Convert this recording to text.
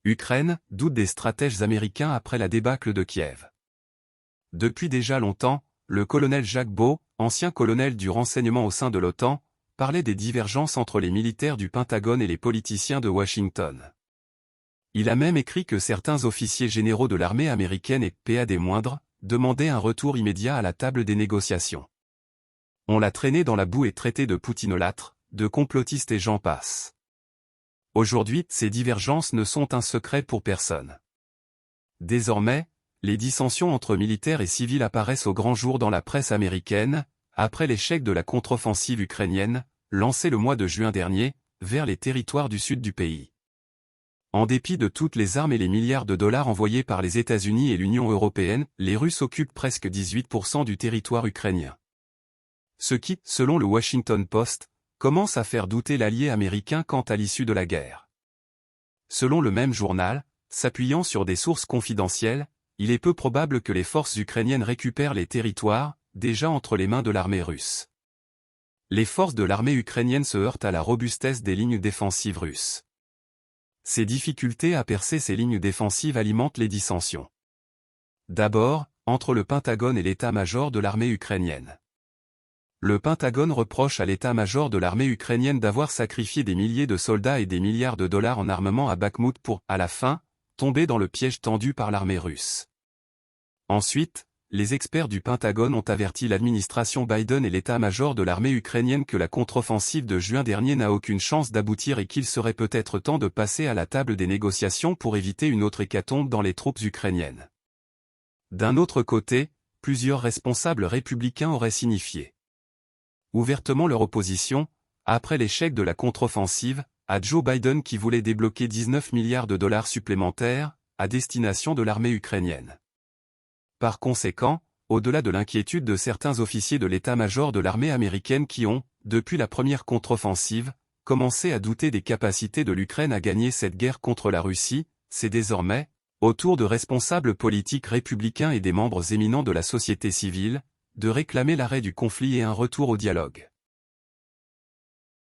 Ukraine, doute des stratèges américains après la débâcle de Kiev. Depuis déjà longtemps, le colonel Jacques Beau, ancien colonel du renseignement au sein de l'OTAN, parlait des divergences entre les militaires du Pentagone et les politiciens de Washington. Il a même écrit que certains officiers généraux de l'armée américaine et PA des moindres, demandaient un retour immédiat à la table des négociations. On l'a traîné dans la boue et traité de poutinolâtre, de complotiste et j'en passe. Aujourd'hui, ces divergences ne sont un secret pour personne. Désormais, les dissensions entre militaires et civils apparaissent au grand jour dans la presse américaine, après l'échec de la contre-offensive ukrainienne, lancée le mois de juin dernier, vers les territoires du sud du pays. En dépit de toutes les armes et les milliards de dollars envoyés par les États-Unis et l'Union européenne, les Russes occupent presque 18% du territoire ukrainien. Ce qui, selon le Washington Post, commence à faire douter l'allié américain quant à l'issue de la guerre. Selon le même journal, s'appuyant sur des sources confidentielles, il est peu probable que les forces ukrainiennes récupèrent les territoires, déjà entre les mains de l'armée russe. Les forces de l'armée ukrainienne se heurtent à la robustesse des lignes défensives russes. Ces difficultés à percer ces lignes défensives alimentent les dissensions. D'abord, entre le Pentagone et l'état-major de l'armée ukrainienne. Le Pentagone reproche à l'état-major de l'armée ukrainienne d'avoir sacrifié des milliers de soldats et des milliards de dollars en armement à Bakhmout pour, à la fin, tomber dans le piège tendu par l'armée russe. Ensuite, les experts du Pentagone ont averti l'administration Biden et l'état-major de l'armée ukrainienne que la contre-offensive de juin dernier n'a aucune chance d'aboutir et qu'il serait peut-être temps de passer à la table des négociations pour éviter une autre hécatombe dans les troupes ukrainiennes. D'un autre côté, plusieurs responsables républicains auraient signifié ouvertement leur opposition, après l'échec de la contre-offensive, à Joe Biden qui voulait débloquer 19 milliards de dollars supplémentaires, à destination de l'armée ukrainienne. Par conséquent, au-delà de l'inquiétude de certains officiers de l'état-major de l'armée américaine qui ont, depuis la première contre-offensive, commencé à douter des capacités de l'Ukraine à gagner cette guerre contre la Russie, c'est désormais, au tour de responsables politiques républicains et des membres éminents de la société civile, de réclamer l'arrêt du conflit et un retour au dialogue.